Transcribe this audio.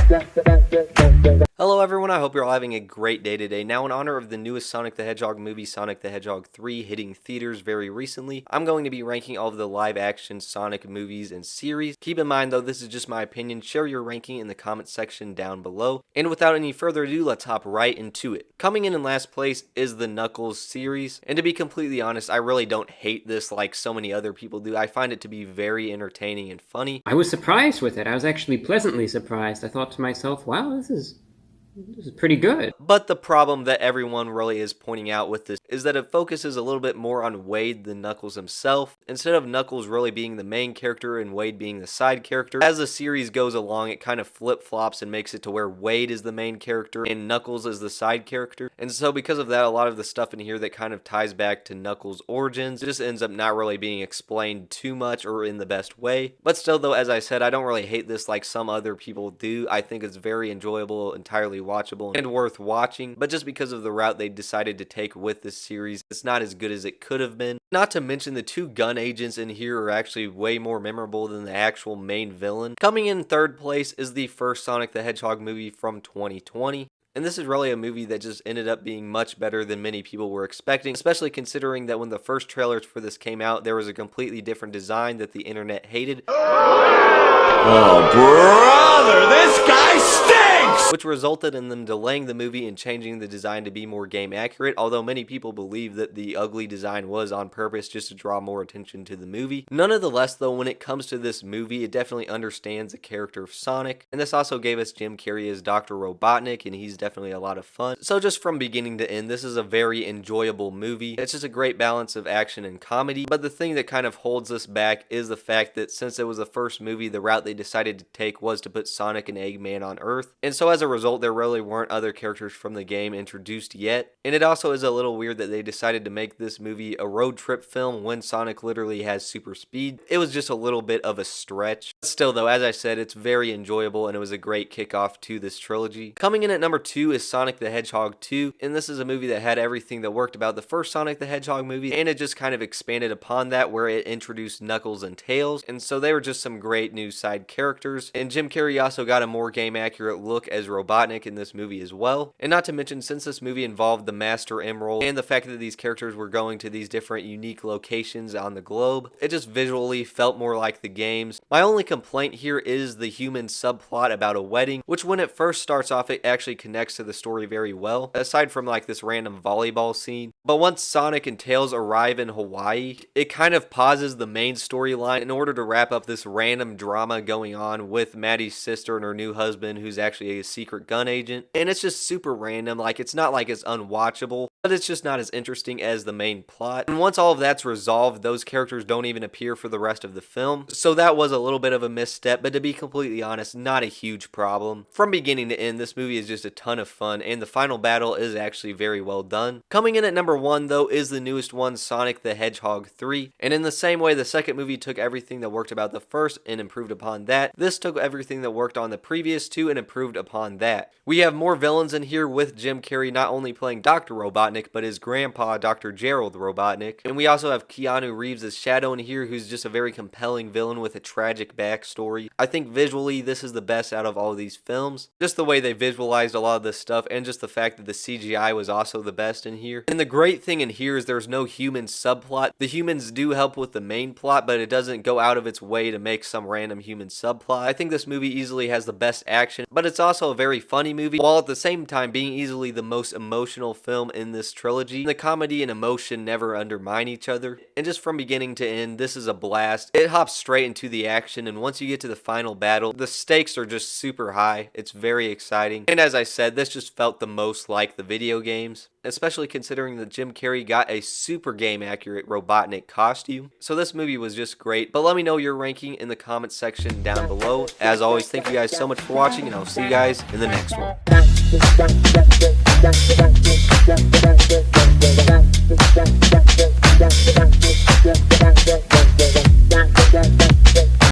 Hello everyone, I hope you're all having a great day today. Now in honor of the newest Sonic the Hedgehog movie, Sonic the Hedgehog 3, hitting theaters very recently, I'm going to be ranking all of the live action Sonic movies and series. Keep in mind though, this is just my opinion. Share your ranking in the comment section down below. And without any further ado, let's hop right into it. Coming in last place is the Knuckles series. And to be completely honest, I really don't hate this like so many other people do. I find it to be very entertaining and funny. I was surprised with it. I was actually pleasantly surprised. I thought to myself, wow, this is pretty good. But the problem that everyone really is pointing out with this is that it focuses a little bit more on Wade than Knuckles himself, instead of Knuckles really being the main character and Wade being the side character. As the series goes along, it kind of flip-flops and makes it to where Wade is the main character and Knuckles is the side character. And so because of that, a lot of the stuff in here that kind of ties back to Knuckles' origins just ends up not really being explained too much or in the best way. But still though, as I said, I don't really hate this like some other people do. I think it's very enjoyable, entirely watchable, and worth watching, but just because of the route they decided to take with this series, it's not as good as it could have been. Not to mention the two gun agents in here are actually way more memorable than the actual main villain. Coming in third place is the first Sonic the Hedgehog movie from 2020. And this is really a movie that just ended up being much better than many people were expecting, especially considering that when the first trailers for this came out, there was a completely different design that the internet hated. Oh, brother, this guy stinks! Which resulted in them delaying the movie and changing the design to be more game accurate, although many people believe that the ugly design was on purpose just to draw more attention to the movie. Nonetheless though, when it comes to this movie, it definitely understands the character of Sonic, and this also gave us Jim Carrey as Dr. Robotnik, and he's definitely a lot of fun. So just from beginning to end, this is a very enjoyable movie. It's just a great balance of action and comedy, but the thing that kind of holds us back is the fact that since it was the first movie, the route they decided to take was to put Sonic and Eggman on Earth, and so as a result, there really weren't other characters from the game introduced yet. And it also is a little weird that they decided to make this movie a road trip film when Sonic literally has super speed. It was just a little bit of a stretch. Still though, as I said, it's very enjoyable and it was a great kickoff to this trilogy. Coming in at number 2 is Sonic the Hedgehog 2, and this is a movie that had everything that worked about the first Sonic the Hedgehog movie, and it just kind of expanded upon that where it introduced Knuckles and Tails, and so they were just some great new side characters. And Jim Carrey also got a more game accurate look as Robotnik in this movie as well. And not to mention, since this movie involved the Master Emerald and the fact that these characters were going to these different unique locations on the globe, it just visually felt more like the games. My only complaint here is the human subplot about a wedding, which when it first starts off, it actually connects to the story very well, aside from like this random volleyball scene. But once Sonic and Tails arrive in Hawaii, it kind of pauses the main storyline in order to wrap up this random drama going on with Maddie's sister and her new husband, who's actually a secret gun agent. And it's just super random. Like, it's not like it's unwatchable, but it's just not as interesting as the main plot. And once all of that's resolved, those characters don't even appear for the rest of the film. So that was a little bit of a misstep, but to be completely honest, not a huge problem. From beginning to end, this movie is just a ton of fun, and the final battle is actually very well done. Coming in at number 1 though is the newest one, Sonic the Hedgehog 3. And in the same way the second movie took everything that worked about the first and improved upon that, this took everything that worked on the previous two and improved upon that. We have more villains in here with Jim Carrey not only playing Dr. Robotnik, but his grandpa, Dr. Gerald Robotnik. And we also have Keanu Reeves as Shadow in here, who's just a very compelling villain with a tragic backstory. I think visually this is the best out of all of these films. Just the way they visualized a lot of this stuff, and just the fact that the CGI was also the best in here. And the great thing in here is there's no human subplot. The humans do help with the main plot, but it doesn't go out of its way to make some random human subplot. I think this movie easily has the best action, but it's also a very funny movie, while at the same time being easily the most emotional film in this trilogy. The comedy and emotion never undermine each other, and just from beginning to end, this is a blast. It hops straight into the action, and once you get to the final battle, the stakes are just super high. It's very exciting, and as I said, this just felt the most like the video games, especially considering that Jim Carrey got a super game accurate Robotnik costume. So this movie was just great, but let me know your ranking in the comments section down below. As always, thank you guys so much for watching, and I'll see you guys in the next one.